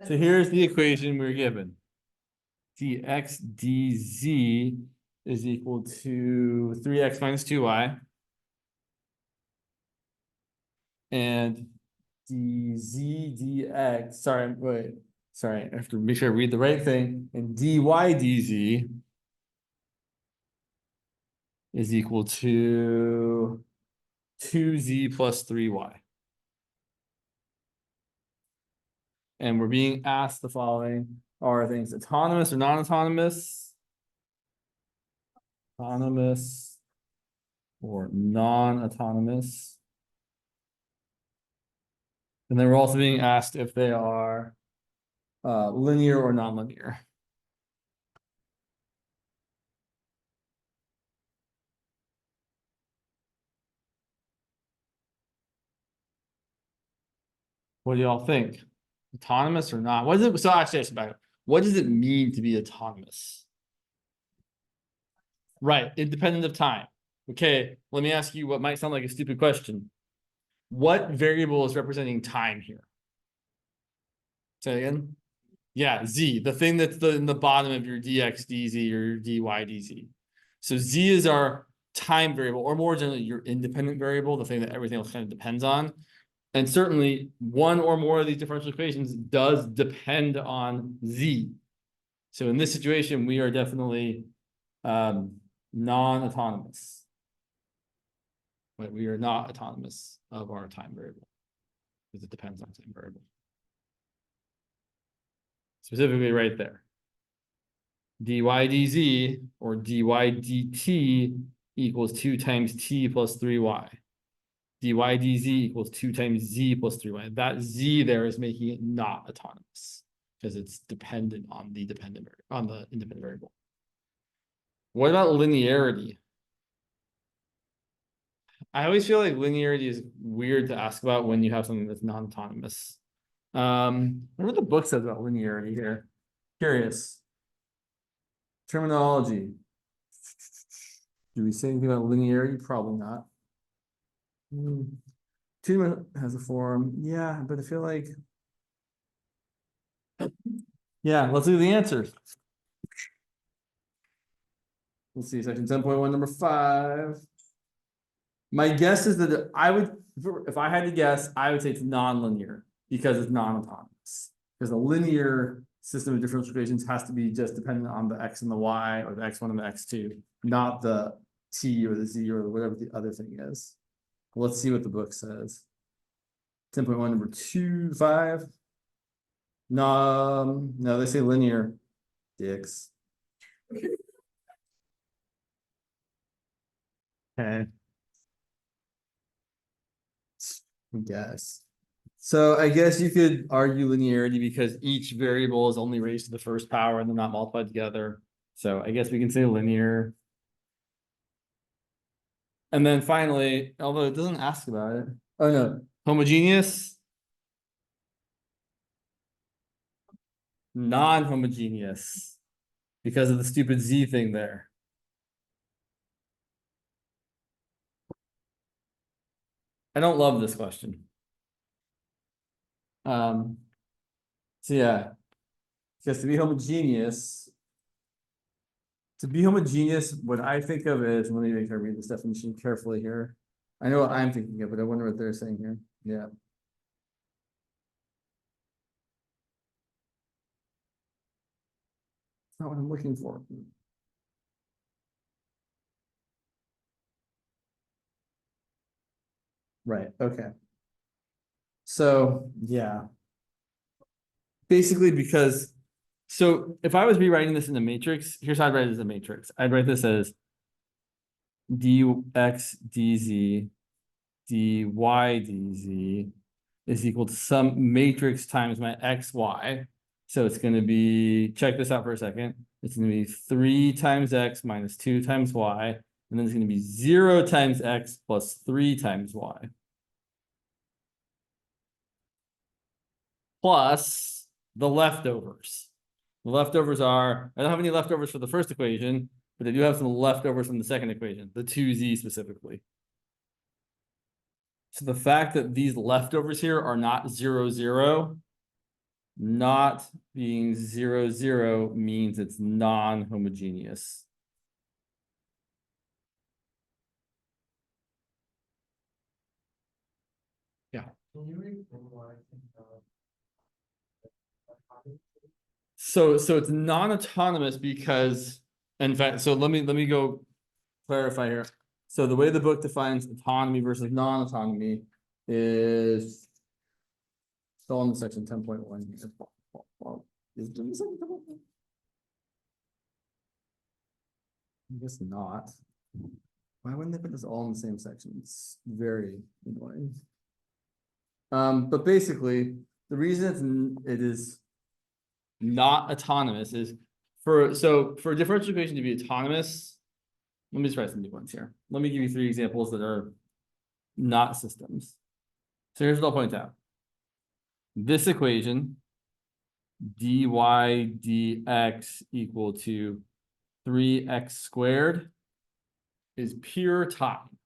So here's the equation we're given. dx dz is equal to 3x minus 2y. And dz dx, sorry, I have to make sure I read the right thing. And dy dz is equal to 2z plus 3y. And we're being asked the following: are things autonomous or non-autonomous? Autonomous or non-autonomous? And then we're also being asked if they are linear or non-linear. What do y'all think? Autonomous or not? What is it? So actually, I should back up. What does it mean to be autonomous? Right, independent of time. Okay, let me ask you what might sound like a stupid question. What variable is representing time here? Say again. Yeah, z, the thing that's in the bottom of your dx dz or your dy dz. So z is our time variable, or more generally, your independent variable, the thing that everything else kind of depends on. And certainly, one or more of these differential equations does depend on z. So in this situation, we are definitely non-autonomous. But we are not autonomous of our time variable because it depends on time variable. Specifically right there. dy dz or dy dt equals 2 times t plus 3y. dy dz equals 2 times z plus 3y. That z there is making it not autonomous because it's dependent on the independent variable. What about linearity? I always feel like linearity is weird to ask about when you have something that's non-autonomous. I wonder what the book says about linearity here. Curious. Terminology. Do we say anything about linearity? Probably not. Two has a form. Yeah, but I feel like. Yeah, let's do the answers. Let's see, section 10.1, number 5. My guess is that I would, if I had to guess, I would say it's non-linear because it's non-autonomous. Because a linear system of differential equations has to be just dependent on the x and the y, or the x1 and the x2, not the t or the z or whatever the other thing is. Let's see what the book says. 10.1, number 5. No, they say linear. Dicks. Okay. I guess. So I guess you could argue linearity because each variable is only raised to the first power and they're not multiplied together. So I guess we can say linear. And then finally, although it doesn't ask about it. Oh no, homogeneous. Non-homogeneous because of the stupid z thing there. I don't love this question. So yeah, because to be homogeneous, what I think of is, let me make sure I read this definition carefully here. I know what I'm thinking of, but I wonder what they're saying here. Yeah. It's not what I'm looking for. Right, okay. So, yeah. Basically because, so if I was rewriting this in a matrix, here's how I'd write it as a matrix. I'd write this as dx dz dy dz is equal to some matrix times my xy. So it's going to be, check this out for a second. It's going to be 3 times x minus 2 times y. And then it's going to be 0 times x plus 3 times y. Plus the leftovers. The leftovers are, I don't have any leftovers for the first equation, but I do have some leftovers from the second equation, the 2z specifically. So the fact that these leftovers here are not 0, 0 not being 0, 0 means it's non-homogeneous. Yeah. So it's non-autonomous because, in fact, so let me go clarify here. So the way the book defines autonomy versus non-autonomy is still in section 10.1 here. I guess not. Why wouldn't they put this all in the same section? It's very annoying. But basically, the reason it is not autonomous is for a differential equation to be autonomous. Let me just write some new ones here. Let me give you 3 examples that are not systems. So here's what I'll point out. This equation, dy dx equal to 3x squared, is pure time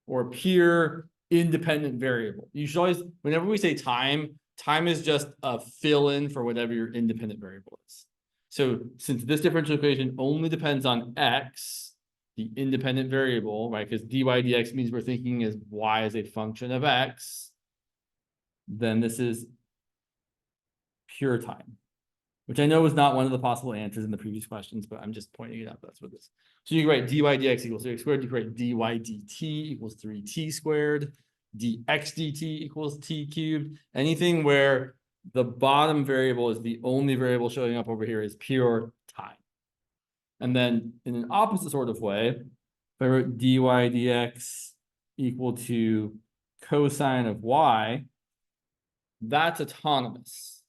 or pure independent variable. You should always, whenever we say time is just a fill-in for whatever your independent variable is. So since this differential equation only depends on x, the independent variable, right? Because dy dx means we're thinking as y as a function of x, then this is pure time, which I know is not one of the possible answers in the previous questions, but I'm just pointing it out. That's what this is. So you can write dy dx equals 3x squared. You can write dy dt equals 3t squared. Dx dt equals t cubed. Anything where the bottom variable is the only variable showing up over here is pure time. And then in an opposite sort of way, if I wrote dy dx equal to cosine of y, that's autonomous.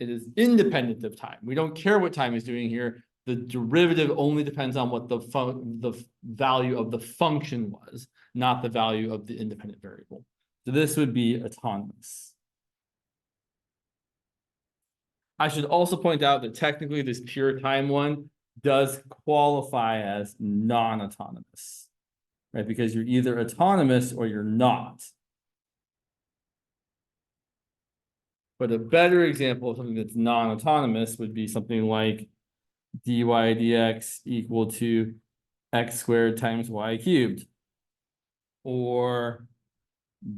It is independent of time. We don't care what time is doing here. The derivative only depends on what the value of the function was, not the value of the independent variable. So this would be autonomous. I should also point out that technically this pure time one does qualify as non-autonomous, right? Because you're either autonomous or you're not. But a better example of something that's non-autonomous would be something like dy dx equal to x squared times y cubed, or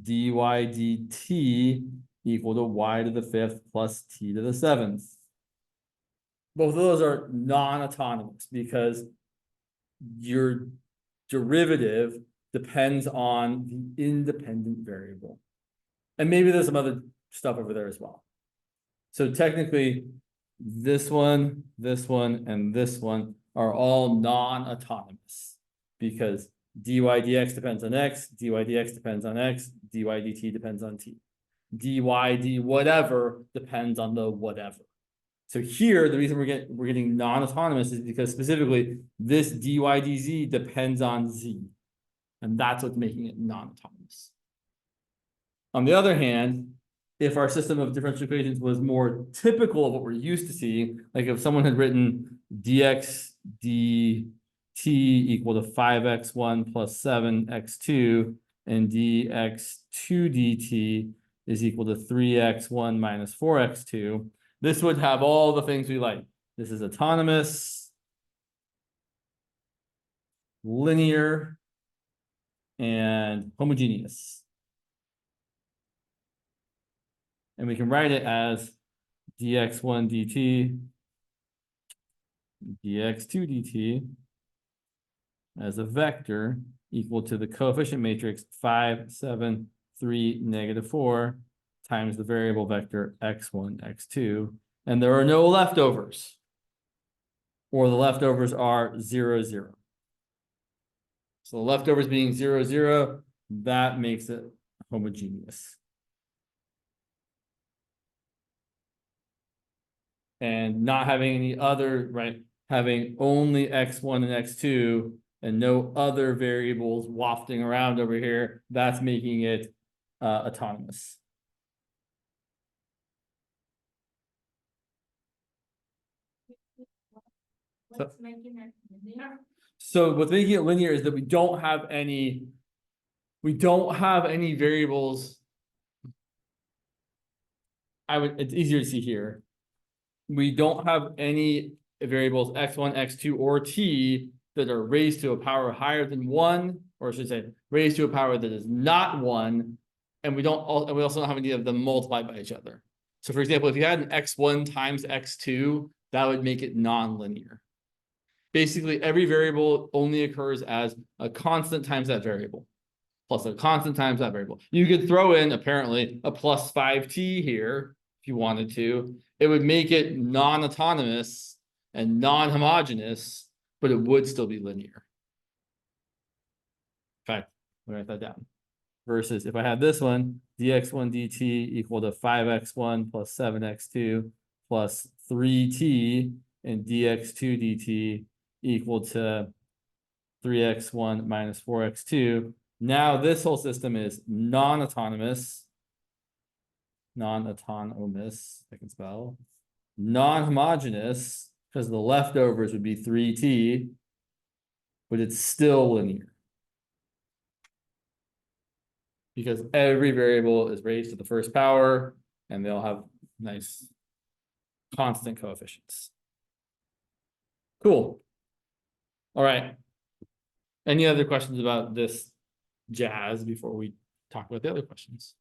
dy dt equal to y to the 5th plus t to the 7th. Both of those are non-autonomous because your derivative depends on the independent variable. And maybe there's some other stuff over there as well. So technically, this one, and this one are all non-autonomous because dy dx depends on x, dy dx depends on x, dy dt depends on t. dy d whatever depends on the whatever. So here, the reason we're getting non-autonomous is because specifically this dy dz depends on z, and that's what's making it non-autonomous. On the other hand, if our system of differential equations was more typical of what we're used to seeing, like if someone had written dx dt equal to 5x1 plus 7x2 and dx2 dt is equal to 3x1 minus 4x2, this would have all the things we like. This is autonomous, linear, and homogeneous. And we can write it as dx1 dt, dx2 dt as a vector equal to the coefficient matrix 5, 7, 3, -4 times the variable vector x1, x2. And there are no leftovers, or the leftovers are 0, 0. So the leftovers being 0, 0, that makes it homogeneous. And not having any other, right, having only x1 and x2 and no other variables wafting around over here, that's making it autonomous. What's making it linear? So what's making it linear is that we don't have any variables it's easier to see here. We don't have any variables x1, x2, or t that are raised to a power higher than 1, or I should say raised to a power that is not 1, and we also don't have any of them multiplied by each other. So for example, if you had an x1 times x2, that would make it nonlinear. Basically, every variable only occurs as a constant times that variable, plus a constant times that variable. You could throw in, apparently, a plus 5t here if you wanted to. It would make it non-autonomous and non-homogeneous, but it would still be linear. In fact, let me write that down. Versus if I had this one, dx1 dt equal to 5x1 plus 7x2 plus 3t, and dx2 dt equal to 3x1 minus 4x2. Now this whole system is non-autonomous, I can spell, non-homogeneous, because the leftovers would be 3t, but it's still linear. Because every variable is raised to the first power, and they'll have nice constant coefficients. Cool. All right. Any other questions about this jazz before we talk about the other questions?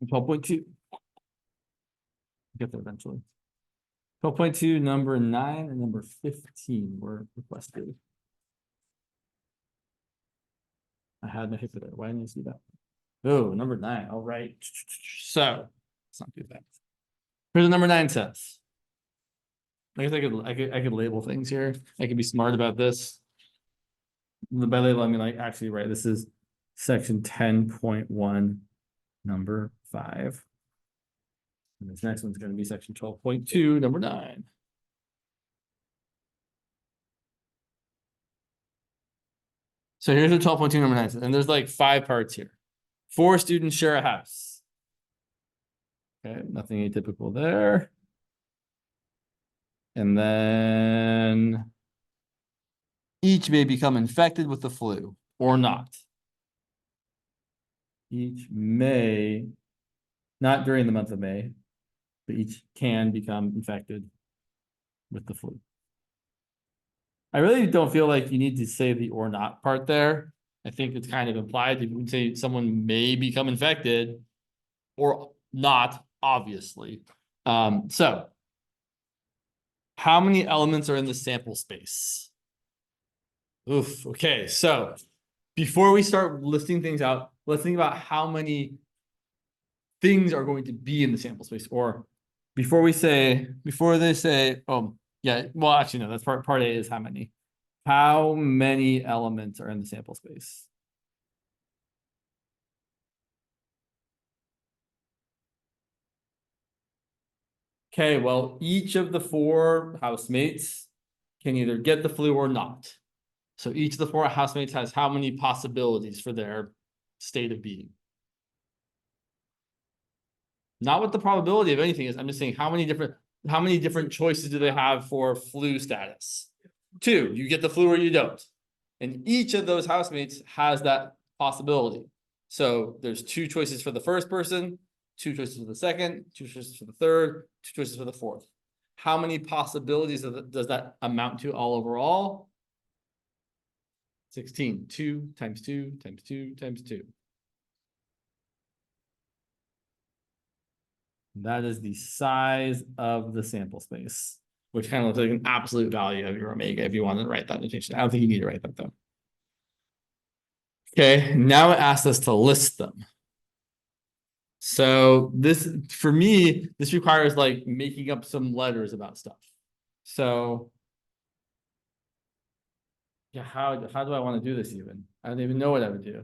And 12.2. Get there eventually. 12.2, number 9 and number 15 were requested. I had my paper there. Why didn't you see that? Oh, number 9. All right. So let's not do that. Here's what number 9 says. I guess I could label things here. I could be smart about this. By label, I mean like actually, right? This is section 10.1, number 5. And this next one's going to be section 12.2, number 9. So here's the 12.2, number 9. And there's like 5 parts here. 4 students share a house. Okay, nothing atypical there. And then each may become infected with the flu or not. Each may, not during the month of May, but each can become infected with the flu. I really don't feel like you need to say the or not part there. I think it's kind of implied. You would say someone may become infected or not, obviously. So how many elements are in the sample space? Oof, okay, so before we start listing things out, let's think about how many things are going to be in the sample space. Or before they say, oh, yeah, well, actually, no, that's part A is how many. How many elements are in the sample space? Okay, well, each of the 4 housemates can either get the flu or not. So each of the 4 housemates has how many possibilities for their state of being? Not what the probability of anything is. I'm just saying how many different choices do they have for flu status? 2, you get the flu or you don't. And each of those housemates has that possibility. So there's 2 choices for the first person, 2 choices for the second, 2 choices for the third, 2 choices for the fourth. How many possibilities does that amount to all overall? 16. 2 times 2 times 2 times 2. That is the size of the sample space, which kind of looks like an absolute value of your omega if you want to write that notation. I don't think you need to write that though. Okay, now it asks us to list them. So this, for me, this requires like making up some letters about stuff. So yeah, how do I want to do this even? I don't even know what I would do.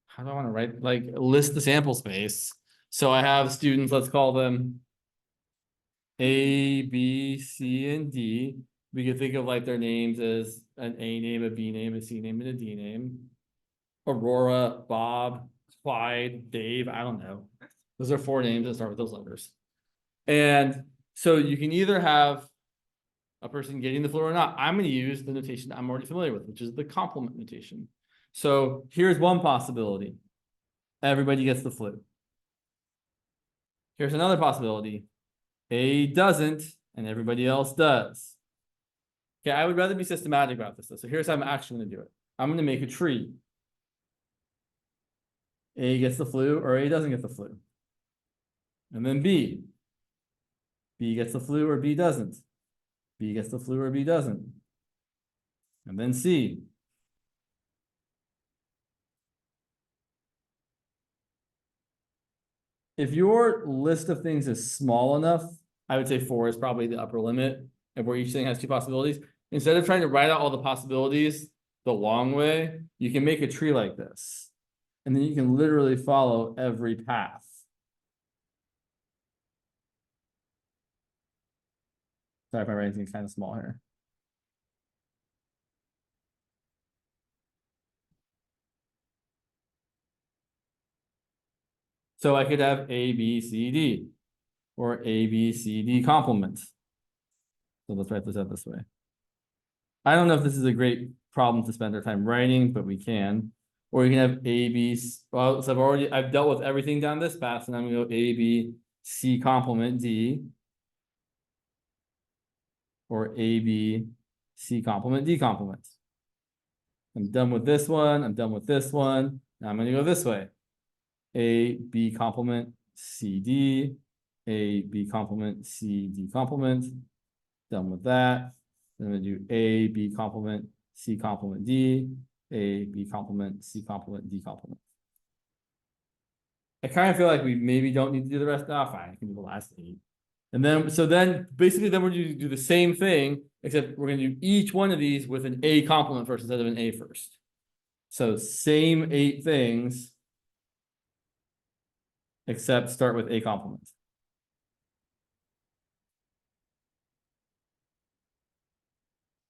How do I want to write, like list the sample space? So I have students, let's call them A, B, C, and D. We could think of like their names as an A name, a B name, a C name, and a D name. Aurora, Bob, Clyde, Dave, I don't know. Those are 4 names that start with those letters. And so you can either have a person getting the flu or not, I'm going to use the notation I'm already familiar with, which is the complement notation. So here's one possibility. Everybody gets the flu. Here's another possibility. A doesn't, and everybody else does. Okay, I would rather be systematic about this though. So here's how I'm actually going to do it. I'm going to make a tree. A gets the flu or A doesn't get the flu. And then B. B gets the flu or B doesn't. B gets the flu or B doesn't. And then C. If your list of things is small enough, I would say 4 is probably the upper limit of where each thing has 2 possibilities. Instead of trying to write out all the possibilities the long way, you can make a tree like this. And then you can literally follow every path. Sorry if my writing's kind of small here. So I could have A, B, C, D, or A, B, C, D complement. So let's write this out this way. I don't know if this is a great problem to spend our time writing, but we can. Or you can have A, B, well, so I've dealt with everything down this path, and I'm gonna go A, B, C complement D. Or A, B, C complement D complement. I'm done with this one, I'm done with this one. Now I'm gonna go this way. A, B complement, C, D, A, B complement, C, D complement. Done with that. Then I'm gonna do A, B complement, C complement D, A, B complement, C complement, D complement. I kind of feel like we maybe don't need to do the rest now. Fine, I can do the last 8. And then, so then basically then we're going to do the same thing, except we're going to do each one of these with an A complement first instead of an A first. So same 8 things, except start with A complement.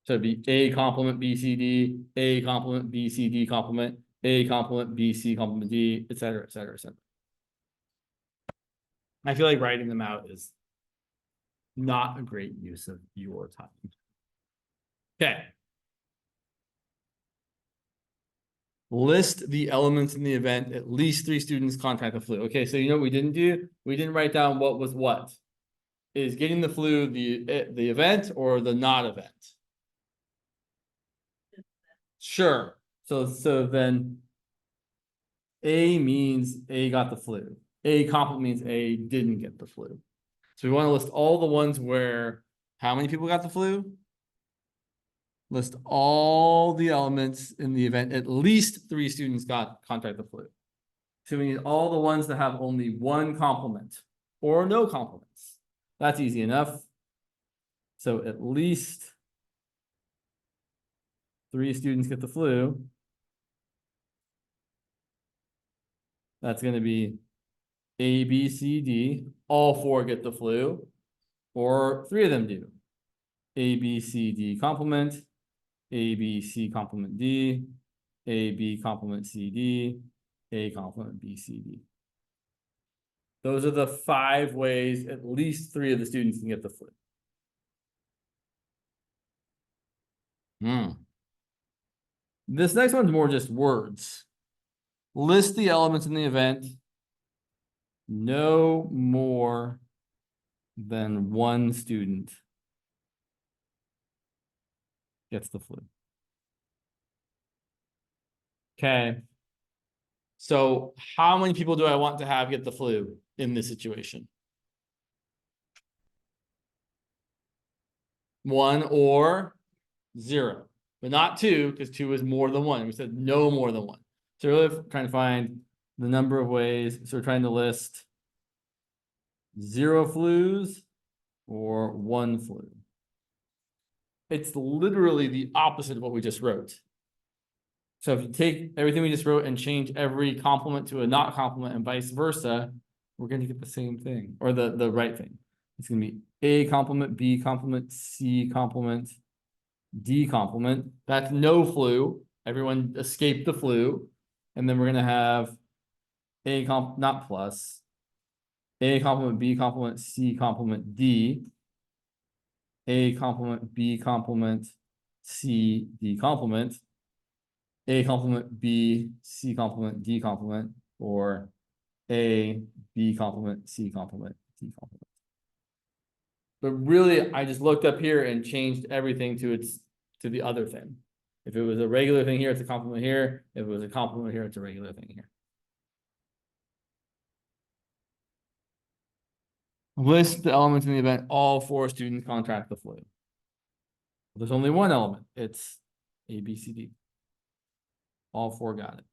So it'd be A complement B C D, A complement B C D complement, A complement B C complement D, et cetera, et cetera, et cetera. I feel like writing them out is not a great use of your time. Okay. List the elements in the event at least 3 students contract the flu. Okay, so you know what we didn't do? We didn't write down what was what. Is getting the flu the event or the not event? Sure. So then A means A got the flu. A complement means A didn't get the flu. So we want to list all the ones where how many people got the flu? List all the elements in the event at least 3 students got contract the flu. So we need all the ones that have only 1 complement or no complements. That's easy enough. So at least 3 students get the flu. That's going to be A, B, C, D. All 4 get the flu, or 3 of them do. A, B, C, D complement, A, B, C complement D, A, B complement C, D, A complement B, C, D. Those are the 5 ways at least 3 of the students can get the flu. This next one's more just words. List the elements in the event. No more than 1 student gets the flu. Okay. So how many people do I want to have get the flu in this situation? 1 or 0, but not 2, because 2 is more than 1. We said no more than 1. So we're really trying to find the number of ways. So we're trying to list 0 flus or 1 flu. It's literally the opposite of what we just wrote. So if you take everything we just wrote and change every complement to a not complement and vice versa, we're going to get the same thing, or the right thing. It's going to be A complement, B complement, C complement, D complement. That's no flu. Everyone escaped the flu. And then we're going to have A not plus, A complement, B complement, C complement, D, A complement, B complement, C, D complement, A complement, B, C complement, D complement, or A, B complement, C complement, D complement. But really, I just looked up here and changed everything to the other thing. If it was a regular thing here, it's a complement here. If it was a complement here, it's a regular thing here. List the elements in the event all 4 students contract the flu. There's only one element. It's A, B, C, D. All 4 got it.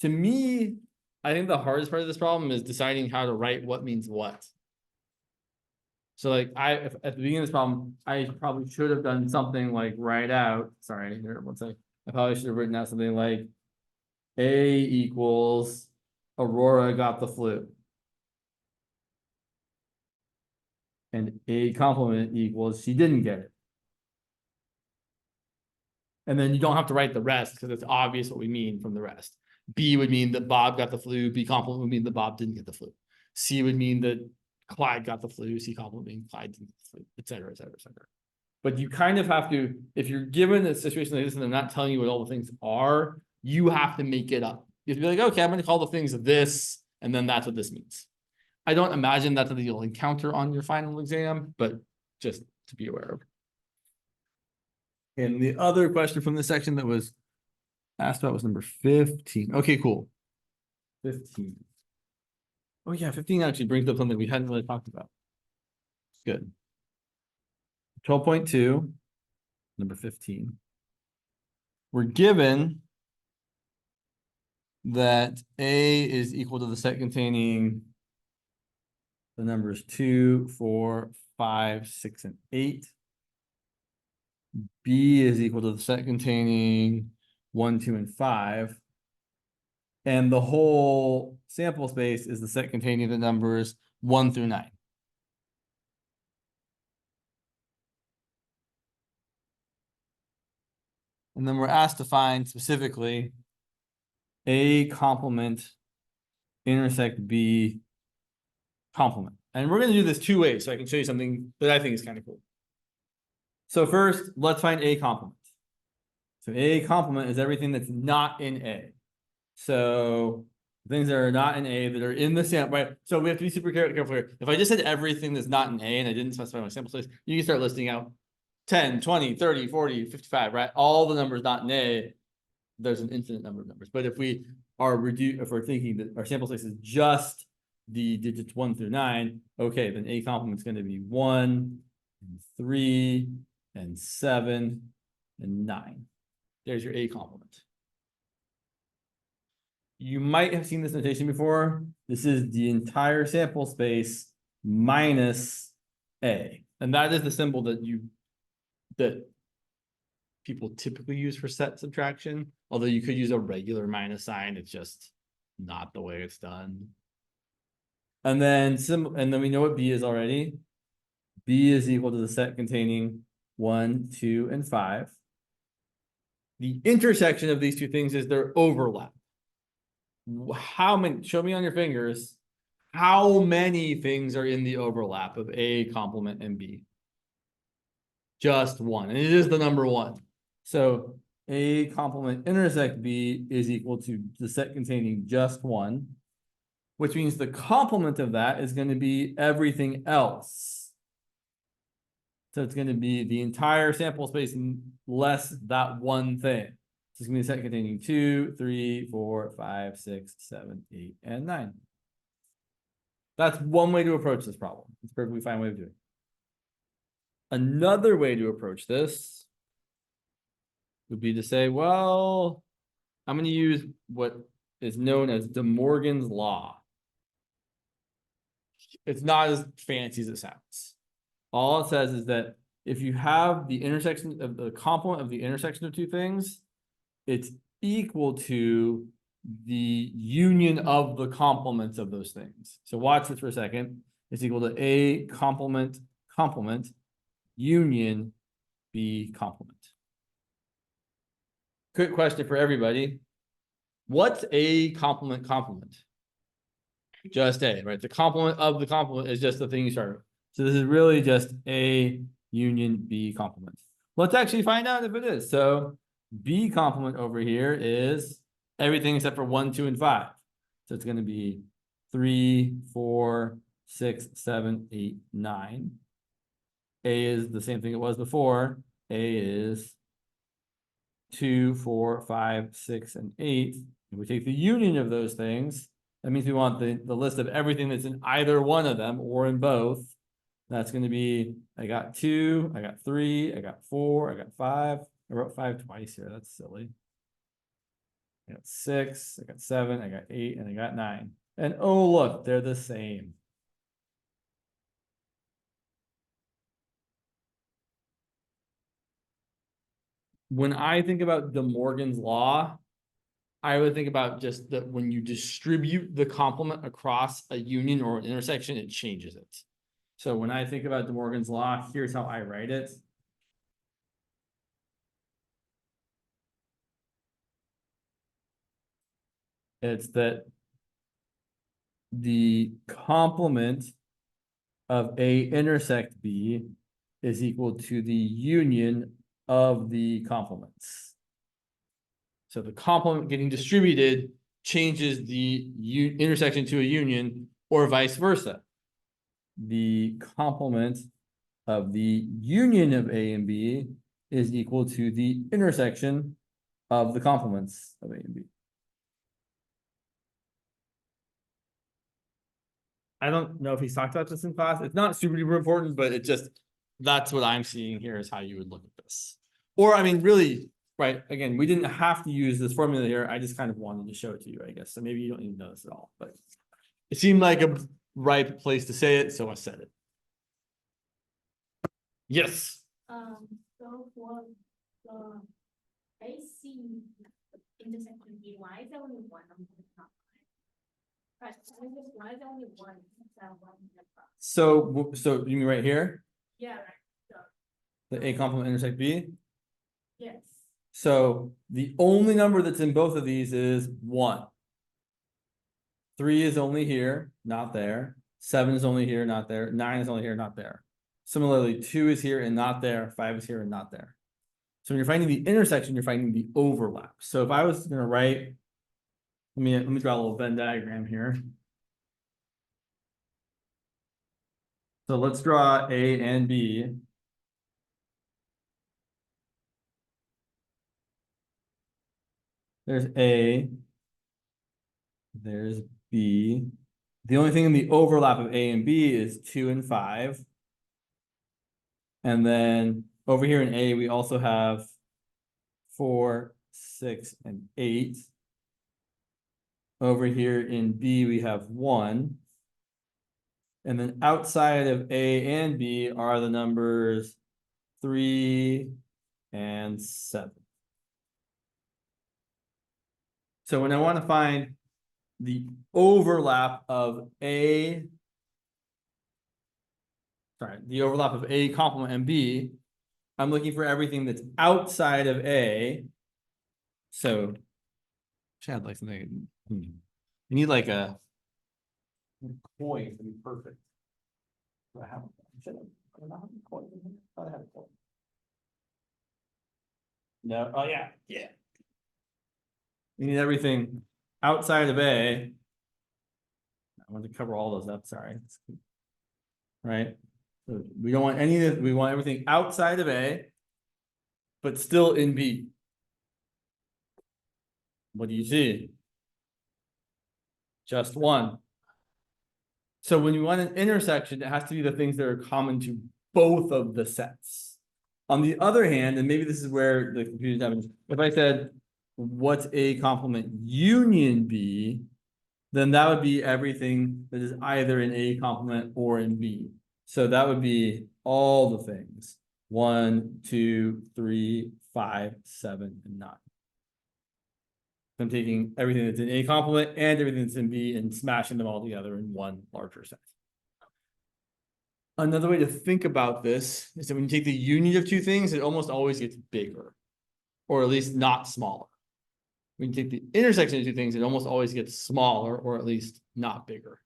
To me, I think the hardest part of this problem is deciding how to write what means what. So like at the beginning of this problem, I probably should have done something like write out. Sorry, here, one second. I probably should have written out something like A equals Aurora got the flu. And A complement equals she didn't get it. And then you don't have to write the rest because it's obvious what we mean from the rest. B would mean that Bob got the flu. B complement would mean that Bob didn't get the flu. C would mean that Clyde got the flu. C complement means Clyde didn't get the flu, et cetera, et cetera, et cetera. But you kind of have to, if you're given a situation like this and they're not telling you what all the things are, you have to make it up. You have to be like, okay, I'm going to call the things this, and then that's what this means. I don't imagine that's something you'll encounter on your final exam, but just to be aware of. And the other question from this section that was asked about was number 15. Okay, cool. 15. Oh yeah, 15 actually brings up something we hadn't really talked about. Good. 12.2, number 15. We're given that A is equal to the set containing the numbers 2, 4, 5, 6, and 8. B is equal to the set containing 1, 2, and 5. And the whole sample space is the set containing the numbers 1 through 9. And then we're asked to find specifically A complement intersect B complement. And we're going to do this 2 ways so I can show you something that I think is kind of cool. So first, let's find A complement. So A complement is everything that's not in A. So things that are not in A that are in the sample, right? So we have to be super careful here. If I just said everything that's not in A and I didn't specify my sample size, you can start listing out 10, 20, 30, 40, 55, right? All the numbers not in A, there's an infinite number of numbers. But if we are if we're thinking that our sample size is just the digits 1 through 9, okay, then A complement is going to be 1, and 3, and 7, and 9. There's your A complement. You might have seen this notation before. This is the entire sample space minus A. And that is the symbol that people typically use for set subtraction. Although you could use a regular minus sign, it's just not the way it's done. And then we know what B is already. B is equal to the set containing 1, 2, and 5. The intersection of these two things is their overlap. How many, show me on your fingers, how many things are in the overlap of A complement and B? Just 1, and it is the number 1. So A complement intersect B is equal to the set containing just 1, which means the complement of that is going to be everything else. So it's going to be the entire sample space less that one thing. So it's going to be a set containing 2, 3, 4, 5, 6, 7, 8, and 9. That's one way to approach this problem. It's a perfectly fine way of doing it. Another way to approach this would be to say, well, I'm going to use what is known as De Morgan's law. It's not as fancy as it sounds. All it says is that if you have the intersection of the complement of the intersection of two things, it's equal to the union of the complements of those things. So watch this for a second. It's equal to A complement union B complement. Quick question for everybody. What's A complement? Just A, right? The complement of the complement is just the thing you start with. So this is really just A union B complement. Let's actually find out if it is. So B complement over here is everything except for 1, 2, and 5. So it's going to be 3, 4, 6, 7, 8, 9. A is the same thing it was before. A is 2, 4, 5, 6, and 8. If we take the union of those things, that means we want the list of everything that's in either one of them or in both. That's going to be, I got 2, I got 3, I got 4, I got 5. I wrote 5 twice here. That's silly. I got 6, I got 7, I got 8, and I got 9. And oh, look, they're the same. When I think about De Morgan's law, I would think about just that when you distribute the complement across a union or an intersection, it changes it. So when I think about De Morgan's law, here's how I write it. It's that the complement of A intersect B is equal to the union of the complements. So the complement getting distributed changes the intersection to a union or vice versa. The complement of the union of A and B is equal to the intersection of the complements of A and B. I don't know if he's talked about this in class. It's not super duper important, but it just, that's what I'm seeing here is how you would look at this. Or, I mean, really, right, again, we didn't have to use this formula here. I just kind of wanted to show it to you, I guess. So maybe you don't even know this at all, but it seemed like a right place to say it, so I said it. Yes. So for the AC intersection B, why is there only one on the top? Right, why is there only one instead of one in the front? So you mean right here? Yeah, right. So, The A complement intersect B? yes. So the only number that's in both of these is 1. 3 is only here, not there. 7 is only here, not there. 9 is only here, not there. Similarly, 2 is here and not there. 5 is here and not there. So when you're finding the intersection, you're finding the overlap. So if I was going to write, let me draw a little Venn diagram here. So let's draw A and B. There's A. There's B. The only thing in the overlap of A and B is 2 and 5. And then over here in A, we also have 4, 6, and 8. Over here in B, we have 1. And then outside of A and B are the numbers 3 and 7. So when I want to find the overlap of A, the overlap of A complement and B, I'm looking for everything that's outside of A. So, Chad, like something. You need like a coin to be perfect. Do I have a coin? I have a coin. No. Oh yeah, yeah. You need everything outside of A. I want to cover all those up. Sorry. Right. So we don't want any of this. We want everything outside of A, but still in B. What do you see? Just 1. So when you want an intersection, it has to be the things that are common to both of the sets. On the other hand, and maybe this is where the confusion happens, if I said, what's A complement union B, then that would be everything that is either in A complement or in B. So that would be all the things. 1, 2, 3, 5, 7, and 9. I'm taking everything that's in A complement and everything that's in B and smashing them all together in one larger set. Another way to think about this is that when you take the union of two things, it almost always gets bigger, or at least not smaller. When you take the intersection of two things, it almost always gets smaller, or at least not bigger.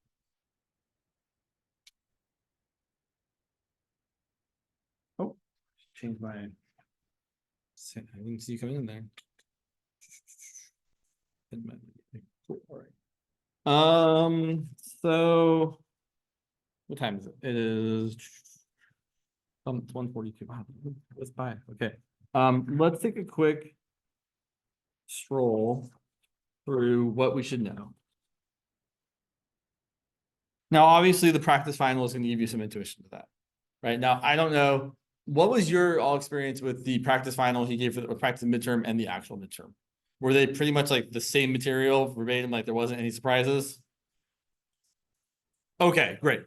change my. I didn't see you coming in there. Cool, all right. So what time is it? It is 1:42. Wow, let's by. Okay. Let's take a quick stroll through what we should know. Now, obviously, the practice final is going to give you some intuition to that. Right now, I don't know. What was your all experience with the practice final he gave for the practice midterm and the actual midterm? Were they pretty much like the same material verbatim, like there wasn't any surprises? Okay, great.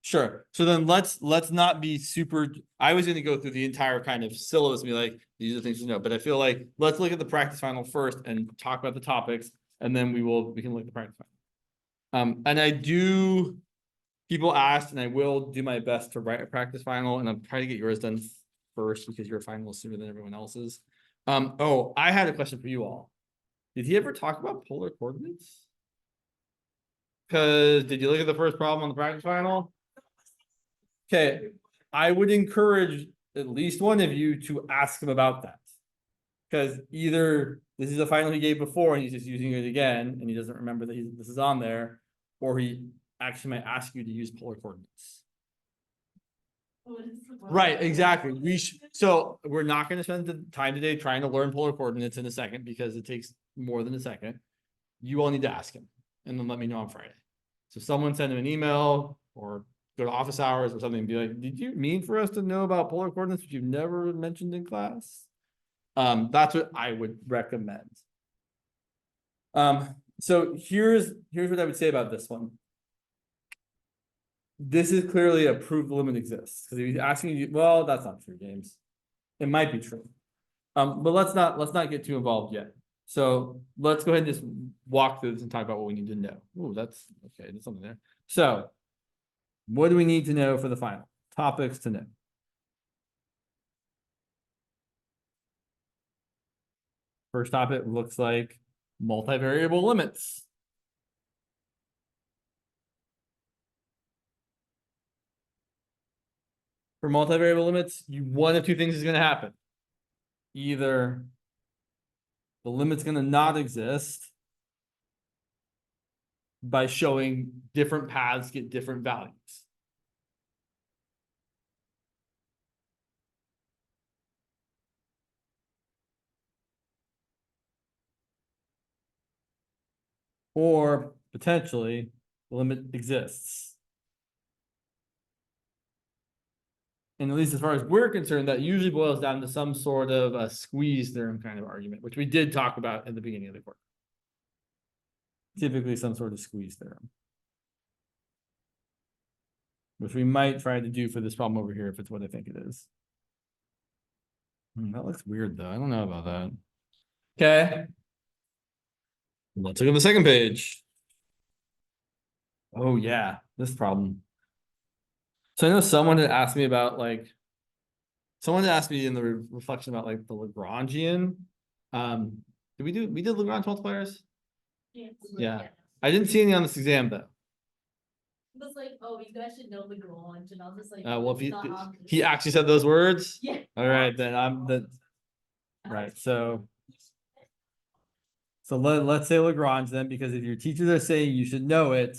Sure. So then let's not be super. I was going to go through the entire kind of syllabus and be like, these are the things to know. But I feel like let's look at the practice final first and talk about the topics, and then we can look at the practice final. And I do. People asked, and I will do my best to write a practice final, and I'm trying to get yours done first because your final is sooner than everyone else's. Oh, I had a question for you all. Did he ever talk about polar coordinates? Because did you look at the first problem on the practice final? Okay, I would encourage at least one of you to ask him about that. Because either this is a final he gave before and he's just using it again and he doesn't remember that this is on there, or he actually might ask you to use polar coordinates. Right, exactly. So we're not going to spend the time today trying to learn polar coordinates in a second because it takes more than a second. You all need to ask him and then let me know on Friday. So someone send him an email or go to office hours or something and be like, did you mean for us to know about polar coordinates which you've never mentioned in class? That's what I would recommend. So here's what I would say about this one. This is clearly a proof the limit exists. Because if he's asking you, well, that's not true, James. It might be true. But let's not get too involved yet. So let's go ahead and just walk through this and talk about what we need to know. Ooh, that's okay. There's something there. So what do we need to know for the final? Topics to know. First topic looks like multivariable limits. For multivariable limits, one of two things is going to happen. Either the limit's going to not exist by showing different paths get different values. Or potentially the limit exists. And at least as far as we're concerned, that usually boils down to some sort of a squeeze theorem kind of argument, which we did talk about at the beginning of the course. Typically some sort of squeeze theorem. Which we might try to do for this problem over here if it's what I think it is. That looks weird though. I don't know about that. Okay. Let's look at the second page. Oh yeah, this problem. So I know someone had asked me about someone asked me in the reflection about like the Lagrangian. We did Lagrange multipliers? Yes. Yeah. I didn't see any on this exam though. It was like, oh, you guys should know Lagrange, and I was just like, Well, if it's not obvious. he actually said those words. Yeah. All right, then right. So let's say Lagrange then, because if your teachers are saying you should know it,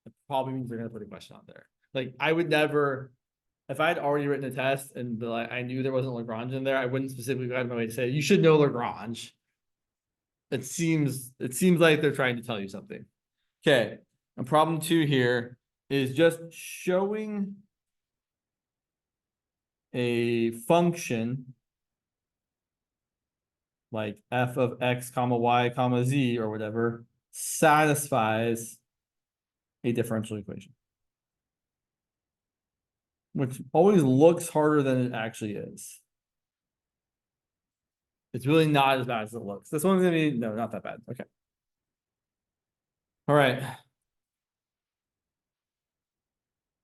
it probably means they're gonna put a question on there. Like I would never, if I had already written a test and I knew there wasn't Lagrange in there, I wouldn't specifically go out of my way to say you should know Lagrange. It seems like they're trying to tell you something. Okay, and problem 2 here is just showing a function like f of x comma y comma z or whatever satisfies a differential equation. Which always looks harder than it actually is. It's really not as bad as it looks. This one's gonna be, no, not that bad. Okay. All right.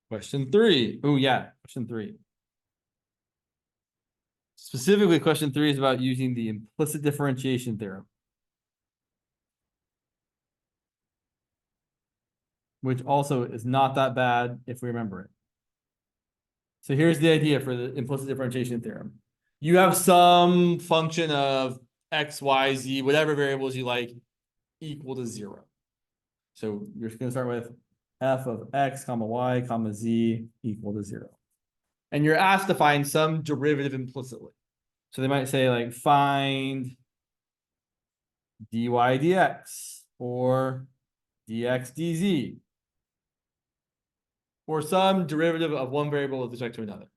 Question 3. Oh yeah, question 3. Specifically, question 3 is about using the implicit differentiation theorem. Which also is not that bad if we remember it. So here's the idea for the implicit differentiation theorem. You have some function of x, y, z, whatever variables you like, equal to 0. So you're going to start with f of x, comma y, comma z equal to 0. And you're asked to find some derivative implicitly. So they might say like find dy dx or dx dz or some derivative of one variable with respect to another.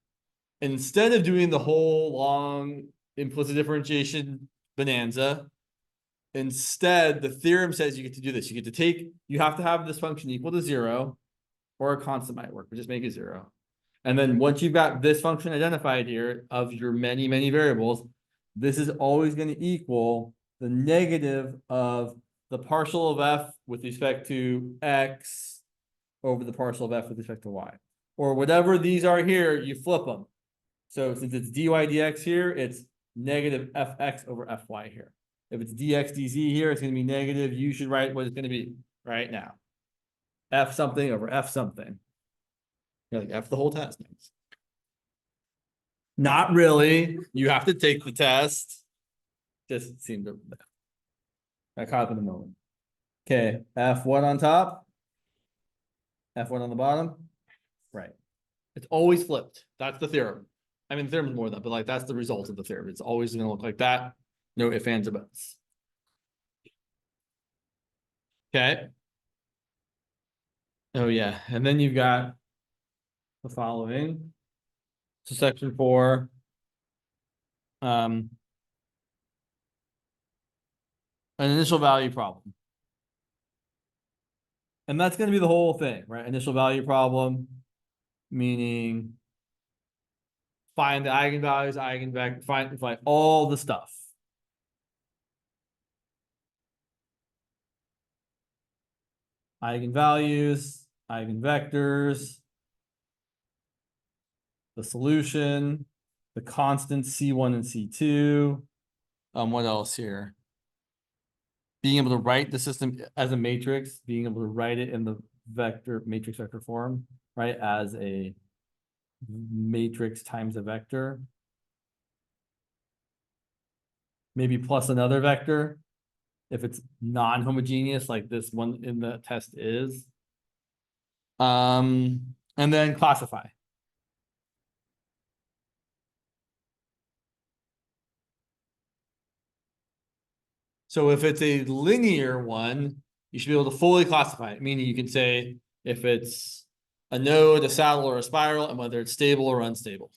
Instead of doing the whole long implicit differentiation bonanza, instead the theorem says you get to do this. You have to have this function equal to 0, or a constant might work, but just make it 0. And then once you've got this function identified here of your many, many variables, this is always going to equal the negative of the partial of f with respect to x over the partial of f with respect to y. Or whatever these are here, you flip them. So since it's dy dx here, it's negative fx over fy here. If it's dx dz here, it's going to be negative. You should write what it's going to be right now. F something over F something. You're like, F the whole test. Not really. You have to take the test. Just seemed to. I caught up in the moment. Okay, F1 on top. F1 on the bottom. Right. It's always flipped. That's the theorem. I mean, the theorem is more than that, but like that's the result of the theorem. It's always going to look like that. No ifs, ands, or buts. Okay. Oh, yeah. And then you've got the following. So section 4. An initial value problem. And that's going to be the whole thing, right? Initial value problem, meaning find the eigenvalues, eigenvector, find all the stuff. Eigenvalues, eigenvectors, the solution, the constants C1 and C2. What else here? Being able to write the system as a matrix, being able to write it in the matrix vector form, right? As a matrix times a vector. Maybe plus another vector if it's non-homogeneous like this one in the test is. And then classify. So if it's a linear one, you should be able to fully classify it, meaning you can say if it's a node, a saddle, or a spiral, and whether it's stable or unstable.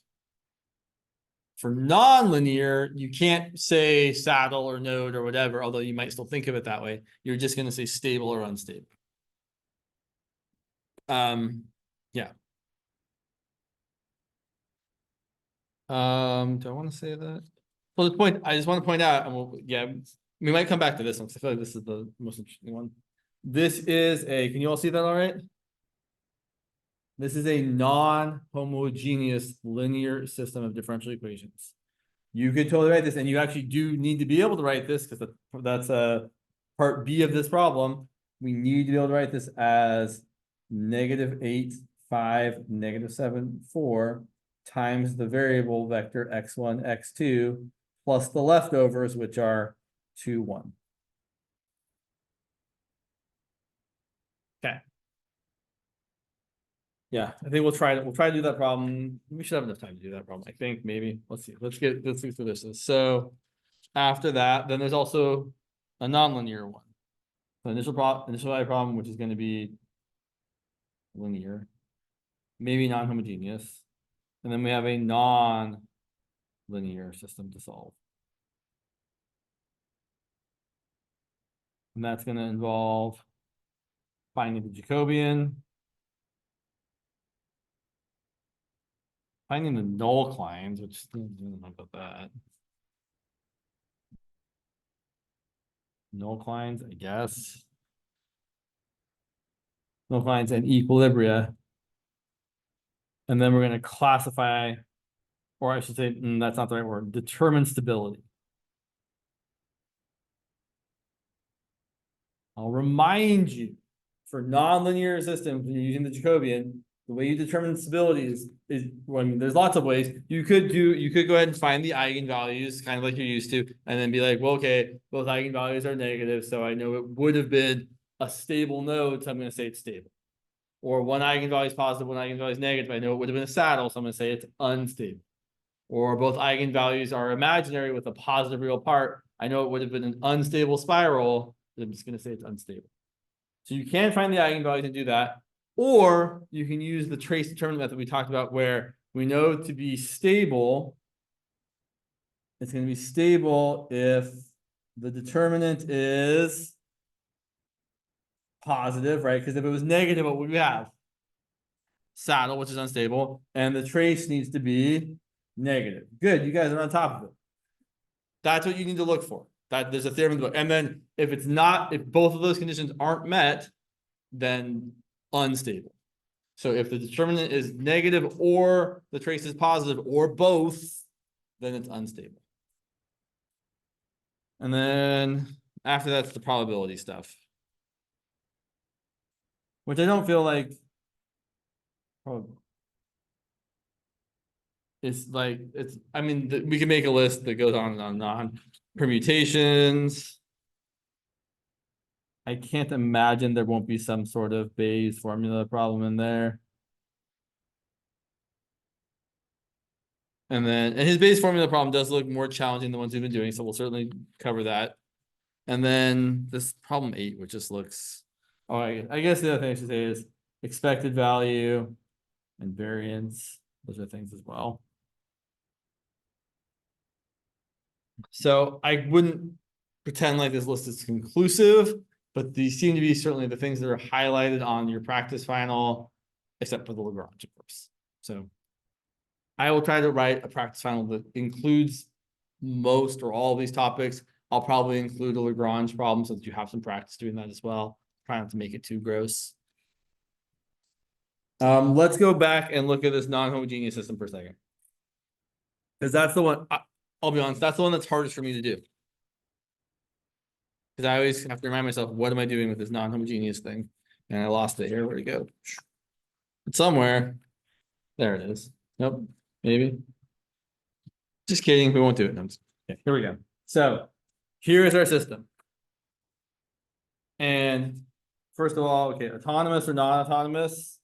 For non-linear, you can't say saddle or node or whatever, although you might still think of it that way. You're just going to say stable or unstable. Yeah. Do I want to say that? Well, the point I just want to point out, and we might come back to this one because I feel like this is the most interesting one. This is can you all see that all right? This is a non-homogeneous linear system of differential equations. You could totally write this, and you actually do need to be able to write this because that's part B of this problem. We need to be able to write this as -8, 5, -7, 4 times the variable vector x1, x2 plus the leftovers, which are 2, 1. Okay. Yeah, I think we'll try to do that problem. We should have enough time to do that problem. I think maybe. Let's see. Let's see through this. So after that, then there's also a nonlinear one. The initial value problem, which is going to be linear, maybe non-homogeneous. And then we have a non-linear system to solve. And that's going to involve finding the Jacobian, finding the null clines, which I don't know about that. Null clines, I guess. Null clines and equilibria. And then we're going to classify, or I should say, that's not the right word, determine stability. I'll remind you, for nonlinear systems, when you're using the Jacobian, the way you determine stability is well, I mean, there's lots of ways. You could go ahead and find the eigenvalues, kind of like you're used to, and then be like, well, okay, both eigenvalues are negative, so I know it would have been a stable node, so I'm going to say it's stable. Or one eigenvalue is positive, one eigenvalue is negative. I know it would have been a saddle, so I'm going to say it's unstable. Or both eigenvalues are imaginary with a positive real part. I know it would have been an unstable spiral, but I'm just going to say it's unstable. So you can find the eigenvalues and do that. Or you can use the trace determinant method we talked about, where we know to be stable, it's going to be stable if the determinant is positive, right? Because if it was negative, what would we have? Saddle, which is unstable, and the trace needs to be negative. Good, you guys are on top of it. That's what you need to look for. That there's a theorem in the book. And then if it's not, if both of those conditions aren't met, then unstable. So if the determinant is negative or the trace is positive or both, then it's unstable. And then after that's the probability stuff, which I don't feel like it's like it's. I mean, we can make a list that goes on and on and on. Permutations. I can't imagine there won't be some sort of Bayes formula problem in there. And his Bayes formula problem does look more challenging than the ones we've been doing, so we'll certainly cover that. And then this problem 8, which just looks, oh, I guess the other thing I should say is expected value and variance. Those are things as well. So I wouldn't pretend like this list is conclusive, but these seem to be certainly the things that are highlighted on your practice final, except for the Lagrange, of course. So I will try to write a practice final that includes most or all of these topics. I'll probably include a Lagrange problem so that you have some practice doing that as well. Try not to make it too gross. Let's go back and look at this non-homogeneous system for a second. Because that's the one, I'll be honest, that's the one that's hardest for me to do. Because I always have to remind myself, what am I doing with this non-homogeneous thing? And I lost it here. Where'd it go? It's somewhere. There it is. Nope. Maybe. Just kidding. We won't do it. No, okay, here we go. So here is our system. And first of all, okay, autonomous or non-autonomous?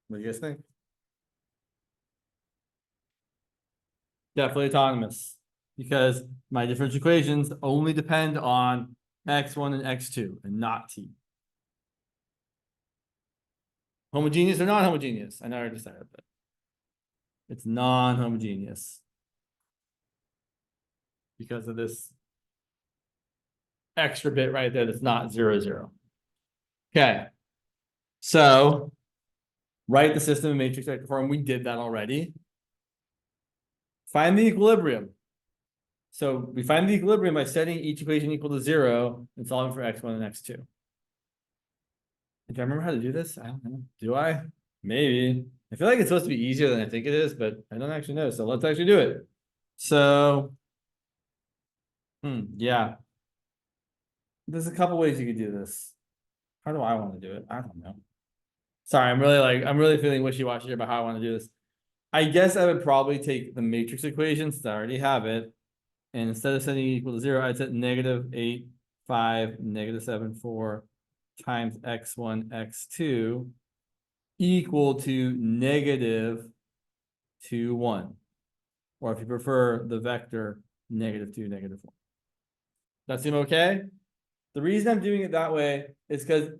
What do you guys think? Definitely autonomous, because my differential equations only depend on x1 and x2 and not t. Homogeneous or non-homogeneous? I know I already decided that. It's non-homogeneous because of this extra bit right there that's not 0, 0. Okay. So write the system in matrix vector form. We did that already. Find the equilibrium. So we find the equilibrium by setting each equation equal to 0 and solving for x1 and x2. Do I remember how to do this? I don't know. Do I? Maybe. I feel like it's supposed to be easier than I think it is, but I don't actually know. So let's actually do it. So, yeah. There's a couple ways you could do this. How do I want to do it? I don't know. Sorry, I'm really feeling wishy-washy here about how I want to do this. I guess I would probably take the matrix equation since I already have it. And instead of setting it equal to 0, I'd set -8, 5, -7, 4 times x1, x2 equal to -2, 1. Or if you prefer the vector, -2, -1. That seem okay? The reason I'm doing it that way is because,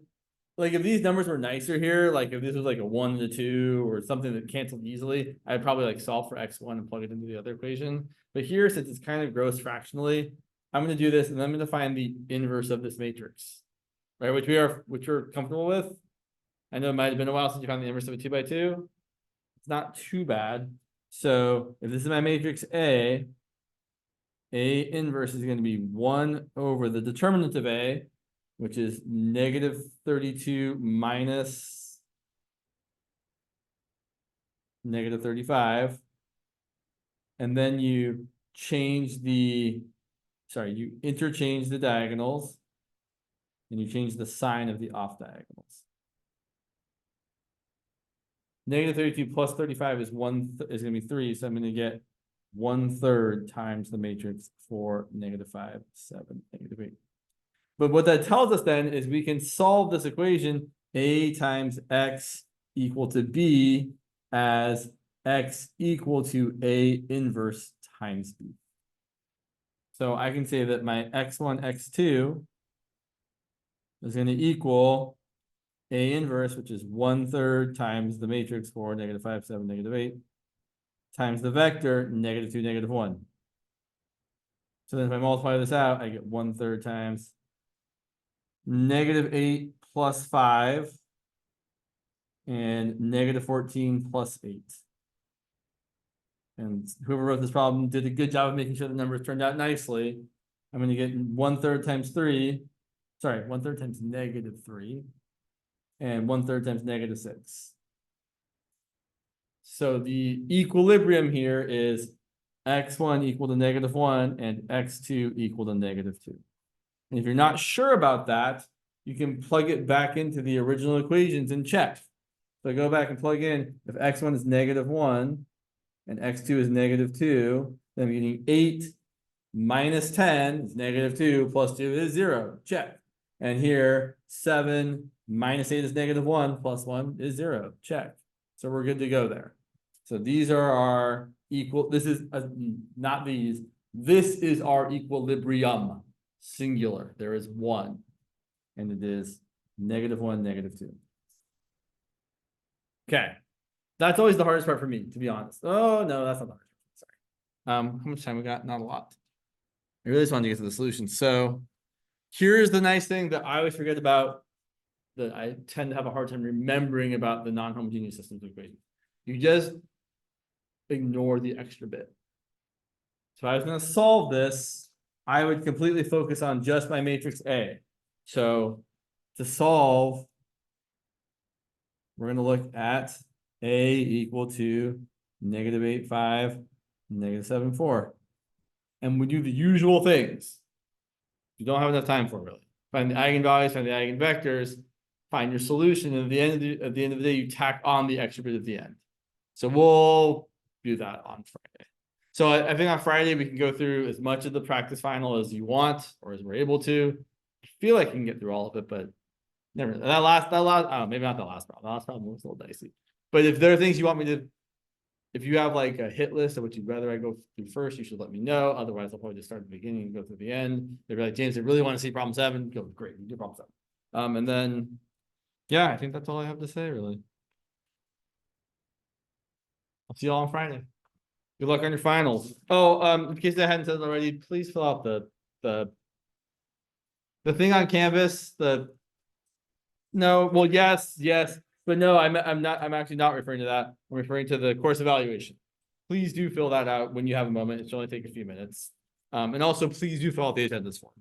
like, if these numbers were nicer here, like if this was like a 1 and a 2 or something that canceled easily, I'd probably like solve for x1 and plug it into the other equation. But here, since it's kind of gross fractionally, I'm going to do this and then I'm going to find the inverse of this matrix, right? Which we're comfortable with. I know it might have been a while since you found the inverse of a 2 by 2. It's not too bad. So if this is my matrix A inverse is going to be 1 over the determinant of A, which is -32 minus -35. And then you interchange the diagonals and you change the sign of the off diagonals. Negative 32 plus 35 is is gonna be 3, so I'm gonna get 1/3 times the matrix for negative 5, 7, negative 8. But what that tells us then is we can solve this equation A times X equal to B as X equal to A inverse times B. So I can say that my X1, X2 is going to equal A inverse, which is 1/3 times the matrix for negative 5, 7, negative 8, times the vector negative 2, negative 1. So then if I multiply this out, I get 1/3 times negative 8 plus 5 and negative 14 plus 8. And whoever wrote this problem did a good job of making sure the numbers turned out nicely. I'm going to get 1/3 times 3. Sorry, 1/3 times negative 3. And 1/3 times negative 6. So the equilibrium here is x1 equal to negative 1 and x2 equal to negative 2. And if you're not sure about that, you can plug it back into the original equations and check. So go back and plug in, if x1 is negative 1 and x2 is negative 2, then I'm getting 8 minus 10 is negative 2 plus 2 is 0. Check. And here, 7 minus 8 is negative 1 plus 1 is 0. Check. So we're good to go there. So these are our equal, this is not these. This is our equilibrium, singular. There is one, and it is negative 1, negative 2. Okay. That's always the hardest part for me, to be honest. Oh, no, that's not the hardest part. Sorry. How much time we got? Not a lot. I really just wanted to get to the solution. So here's the nice thing that I always forget about, that I tend to have a hard time remembering about the non-homogeneous systems equation. You just ignore the extra bit. So I was going to solve this, I would completely focus on just my matrix A. So to solve, we're going to look at A equal to negative 8, 5, negative 7, 4. And we do the usual things. You don't have enough time for it, really. Find the eigenvalues, find the eigenvectors, find your solution, and at the end of the day, you tack on the extra bit at the end. So we'll do that on Friday. So I think on Friday we can go through as much of the practice final as you want, or as we're able to. I feel like I can get through all of it, but never. That last, oh, maybe not the last problem. The last problem was a little dicey. But if there are things you want me to, if you have like a hit list of what you'd rather I go through first, you should let me know. Otherwise, I'll probably just start at the beginning and go through the end. They'd be like, James, I really want to see problem 7. Go, great, you do problem 7. And then, yeah, I think that's all I have to say, really. I'll see you all on Friday. Good luck on your finals. Oh, in case I hadn't said it already, please fill out the thing on Canvas. Yes, but no, I'm actually not referring to that. I'm referring to the course evaluation. Please do fill that out when you have a moment. It should only take a few minutes. And also please do fill out the attendance form.